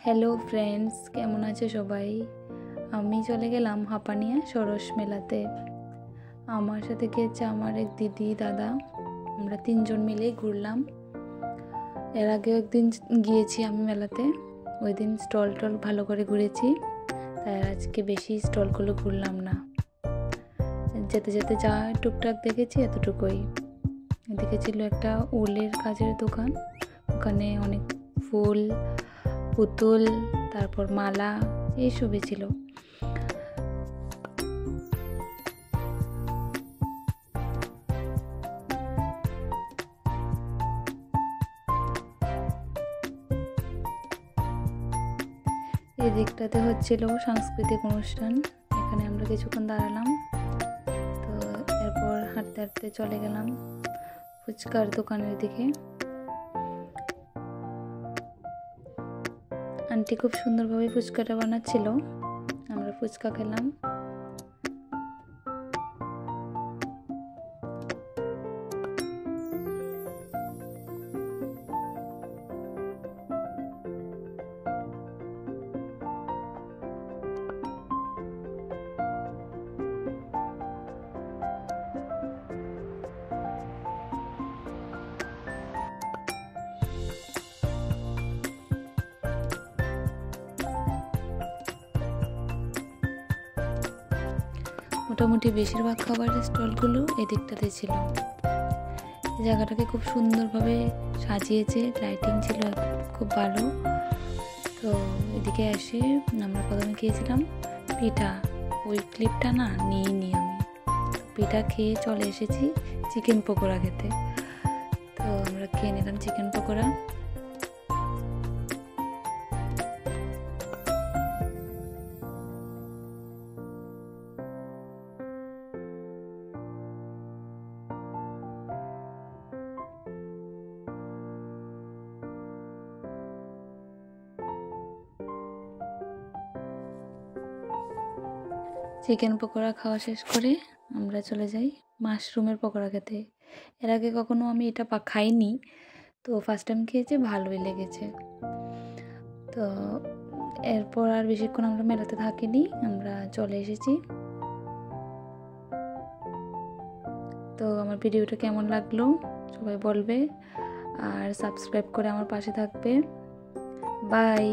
Hello friends, কেমন আছে সবাই? আমি চলে গেলাম হাপানিয়া সরস মেলাতে। আমার সাথে গিয়েছে আমার এক দিদি, দাদা। আমরা তিনজন মিলেই ঘুরলাম। এর আগেও একদিন গিয়েছি আমি মেলাতে, ওই দিন স্টল ভালো করে ঘুরেছি, তাই আজকে বেশি স্টলগুলো ঘুরলাম না। যেতে যেতে যা টুকটাক দেখেছি এতটুকুই। এদিকে ছিল একটা উলের কাজের দোকান, ওখানে অনেক ফুল, পুতুল, তারপর মালা এইসবই ছিল। এই দিকটাতে হচ্ছিল সাংস্কৃতিক অনুষ্ঠান, এখানে আমরা কিছুক্ষণ দাঁড়ালাম। তো এরপর হাঁটতে হাঁটতে চলে গেলাম ফুচকার দোকানের দিকে। আন্টি খুব সুন্দরভাবে ফুচকাটা বানাচ্ছিল, আমরা ফুচকা খেলাম। মোটামুটি বেশিরভাগ খাবারের স্টলগুলো এদিকটাতে ছিল। এই জায়গাটাকে খুব সুন্দরভাবে সাজিয়েছে, লাইটিং ছিল খুব ভালো। তো এদিকে এসে আমরা প্রথমে খেয়েছিলাম পিঠা। ওই ক্লিপটা না নিইনি আমি, পিঠা খেয়ে চলে এসেছি চিকেন পকোড়া খেতে। তো আমরা খেয়ে নিলাম চিকেন পকোড়া। চিকেন পকোড়া খাওয়া শেষ করে আমরা চলে যাই মাশরুমের পকোড়া খেতে। এর আগে কখনো আমি এটা খাইনি, তো ফার্স্ট টাইম খেয়েছি, ভালোই লেগেছে। তো এরপর আর বেশিক্ষণ আমরা মেলাতে থাকিনি, আমরা চলে এসেছি। তো আমার ভিডিওটা কেমন লাগলো সবাই বলবে, আর সাবস্ক্রাইব করে আমার পাশে থাকবে। বাই।